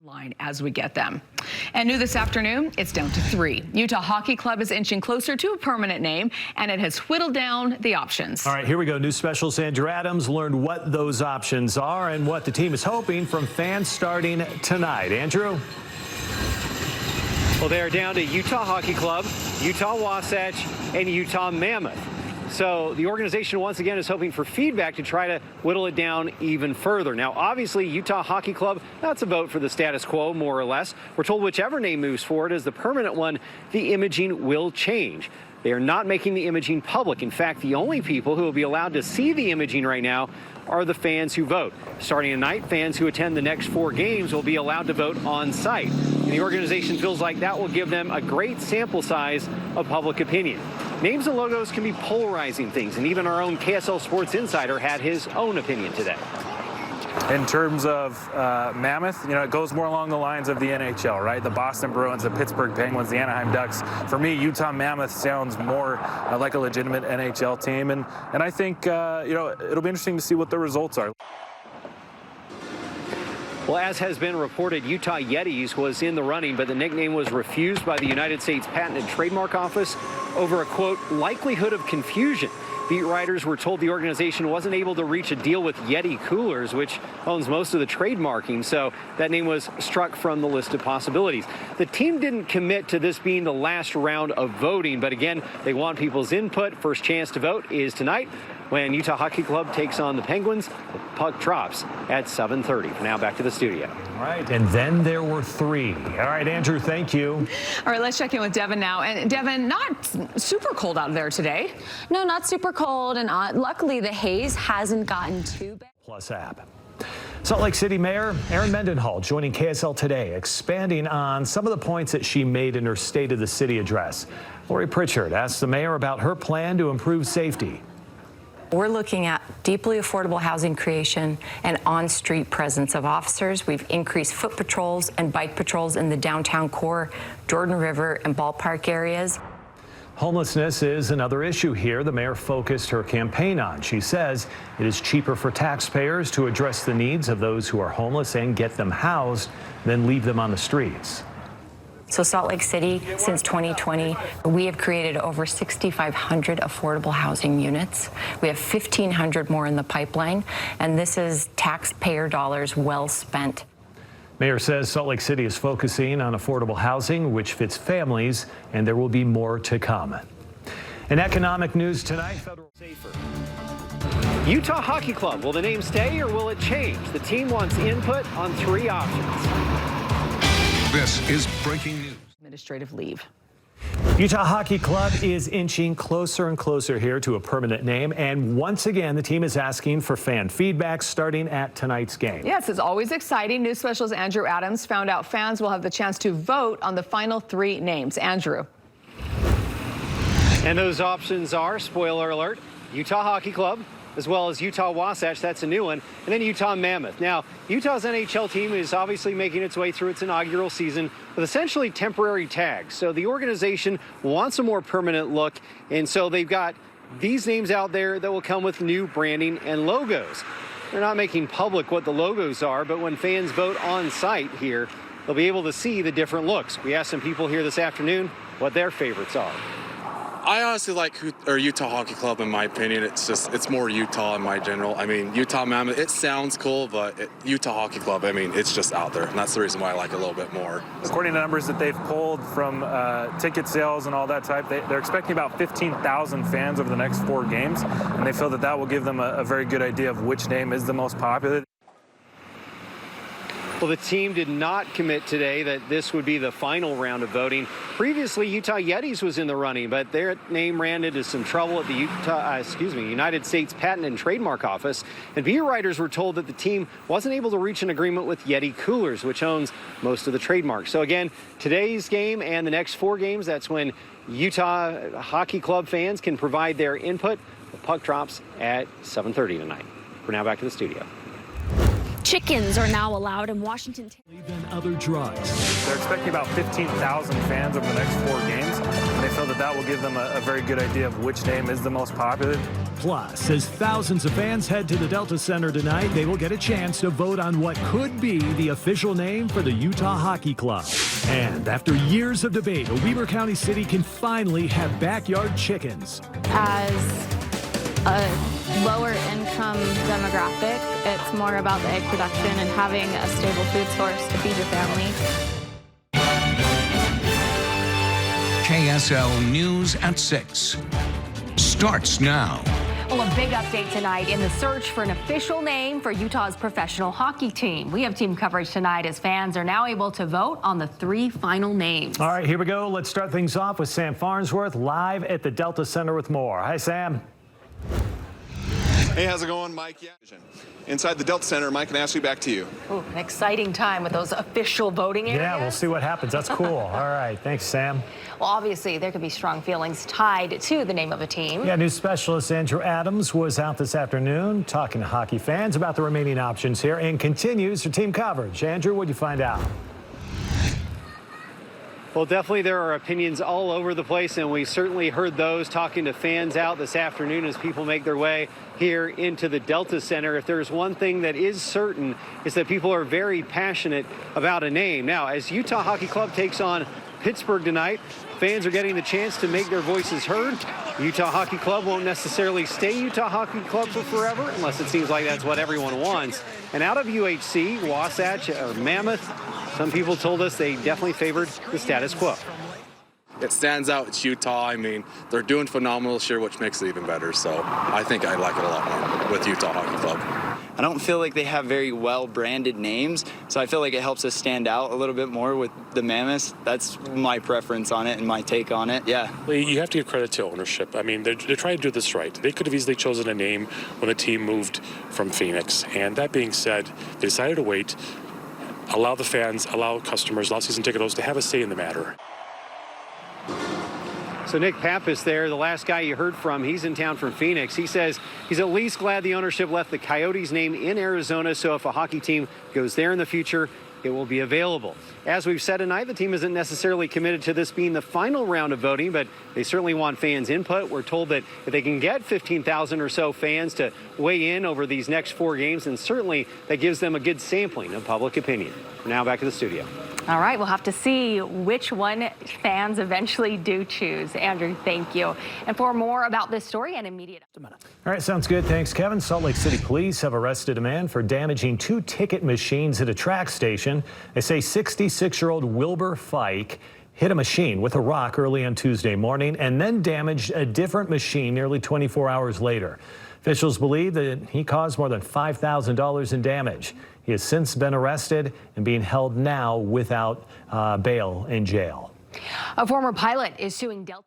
line as we get them. And new this afternoon, it's down to 3. Utah Hockey Club is inching closer to a permanent name, and it has whittled down the options. All right, here we go. News specialist Andrew Adams learned what those options are and what the team is hoping from fans starting tonight. Andrew? Well, they are down to Utah Hockey Club, Utah Wasatch, and Utah Mammoth. So the organization once again is hoping for feedback to try to whittle it down even further. Now, obviously, Utah Hockey Club, that's a vote for the status quo, more or less. We're told whichever name moves forward as the permanent one, the imaging will change. They are not making the imaging public. In fact, the only people who will be allowed to see the imaging right now are the fans who vote. Starting tonight, fans who attend the next 4 games will be allowed to vote on site. And the organization feels like that will give them a great sample size of public opinion. Names and logos can be polarizing things, and even our own KSL Sports Insider had his own opinion today. In terms of Mammoth, it goes more along the lines of the NHL, right? The Boston Bruins, the Pittsburgh Penguins, the Anaheim Ducks. For me, Utah Mammoth sounds more like a legitimate NHL team, and I think it'll be interesting to see what the results are. Well, as has been reported, Utah Yetis was in the running, but the nickname was refused by the United States Patent and Trademark Office over a, quote, likelihood of confusion. Beat writers were told the organization wasn't able to reach a deal with Yeti Coolers, which owns most of the trademarking, so that name was struck from the list of possibilities. The team didn't commit to this being the last round of voting, but again, they want people's input. First chance to vote is tonight when Utah Hockey Club takes on the Penguins. The puck drops at 7:30. For now, back to the studio. All right, and then there were 3. All right, Andrew, thank you. All right, let's check in with Devin now. And Devin, not super cold out there today. No, not super cold, and luckily the haze hasn't gotten too bad. Plus app. Salt Lake City Mayor Erin Mendenhall joining KSL today, expanding on some of the points that she made in her State of the City address. Lori Pritchard asked the mayor about her plan to improve safety. We're looking at deeply affordable housing creation and on-street presence of officers. We've increased foot patrols and bike patrols in the downtown core, Jordan River, and ballpark areas. Homelessness is another issue here the mayor focused her campaign on. She says it is cheaper for taxpayers to address the needs of those who are homeless and get them housed than leave them on the streets. So Salt Lake City, since 2020, we have created over 6,500 affordable housing units. We have 1,500 more in the pipeline, and this is taxpayer dollars well spent. Mayor says Salt Lake City is focusing on affordable housing, which fits families, and there will be more to come. In economic news tonight, federal safer. Utah Hockey Club, will the name stay or will it change? The team wants input on 3 options. This is breaking news. Administrative leave. Utah Hockey Club is inching closer and closer here to a permanent name, and once again the team is asking for fan feedback starting at tonight's game. Yes, it's always exciting. News specialist Andrew Adams found out fans will have the chance to vote on the final 3 names. Andrew. And those options are, spoiler alert, Utah Hockey Club, as well as Utah Wasatch, that's a new one, and then Utah Mammoth. Now, Utah's NHL team is obviously making its way through its inaugural season with essentially temporary tags. So the organization wants a more permanent look, and so they've got these names out there that will come with new branding and logos. They're not making public what the logos are, but when fans vote on site here, they'll be able to see the different looks. We asked some people here this afternoon what their favorites are. I honestly like Utah Hockey Club, in my opinion. It's more Utah in my general. I mean, Utah Mammoth, it sounds cool, but Utah Hockey Club, I mean, it's just out there, and that's the reason why I like it a little bit more. According to numbers that they've pulled from ticket sales and all that type, they're expecting about 15,000 fans over the next 4 games, and they feel that will give them a very good idea of which name is the most popular. Well, the team did not commit today that this would be the final round of voting. Previously, Utah Yetis was in the running, but their name ran into some trouble at the United States Patent and Trademark Office. And beat writers were told that the team wasn't able to reach an agreement with Yeti Coolers, which owns most of the trademarks. So again, today's game and the next 4 games, that's when Utah Hockey Club fans can provide their input. The puck drops at 7:30 tonight. For now, back to the studio. Chickens are now allowed in Washington. Than other drugs. They're expecting about 15,000 fans over the next 4 games, and they feel that that will give them a very good idea of which name is the most popular. Plus, as thousands of fans head to the Delta Center tonight, they will get a chance to vote on what could be the official name for the Utah Hockey Club. And after years of debate, a Weber County city can finally have backyard chickens. As a lower income demographic, it's more about the egg production and having a stable food source to feed your family. KSL News at 6 starts now. Well, a big update tonight in the search for an official name for Utah's professional hockey team. We have team coverage tonight as fans are now able to vote on the 3 final names. All right, here we go. Let's start things off with Sam Farnsworth live at the Delta Center with more. Hi, Sam. Hey, how's it going, Mike? Yeah. Inside the Delta Center, Mike, can I ask you back to you? Ooh, an exciting time with those official voting areas. Yeah, we'll see what happens. That's cool. All right, thanks, Sam. Well, obviously, there could be strong feelings tied to the name of a team. Yeah, news specialist Andrew Adams was out this afternoon talking to hockey fans about the remaining options here and continues her team coverage. Andrew, what'd you find out? Well, definitely there are opinions all over the place, and we certainly heard those talking to fans out this afternoon as people make their way here into the Delta Center. If there's one thing that is certain, is that people are very passionate about a name. Now, as Utah Hockey Club takes on Pittsburgh tonight, fans are getting the chance to make their voices heard. Utah Hockey Club won't necessarily stay Utah Hockey Club for forever, unless it seems like that's what everyone wants. And out of UHC, Wasatch, or Mammoth, some people told us they definitely favored the status quo. It stands out. It's Utah. I mean, they're doing phenomenal this year, which makes it even better. So I think I like it a lot more with Utah Hockey Club. I don't feel like they have very well-branded names, so I feel like it helps us stand out a little bit more with the Mammoths. That's my preference on it and my take on it, yeah. You have to give credit to ownership. I mean, they're trying to do this right. They could have easily chosen a name when the team moved from Phoenix. And that being said, they decided to wait, allow the fans, allow customers, allow season ticket holders to have a say in the matter. So Nick Pappas there, the last guy you heard from, he's in town from Phoenix. He says he's at least glad the ownership left the Coyotes name in Arizona, so if a hockey team goes there in the future, it will be available. As we've said tonight, the team isn't necessarily committed to this being the final round of voting, but they certainly want fans' input. We're told that if they can get 15,000 or so fans to weigh in over these next 4 games, then certainly that gives them a good sampling of public opinion. Now back to the studio. All right, we'll have to see which one fans eventually do choose. Andrew, thank you. And for more about this story and immediate. All right, sounds good. Thanks, Kevin. Salt Lake City police have arrested a man for damaging 2 ticket machines at a track station. They say 66-year-old Wilbur Fike hit a machine with a rock early on Tuesday morning and then damaged a different machine nearly 24 hours later. Officials believe that he caused more than $5,000 in damage. He has since been arrested and being held now without bail in jail. A former pilot is suing Delta.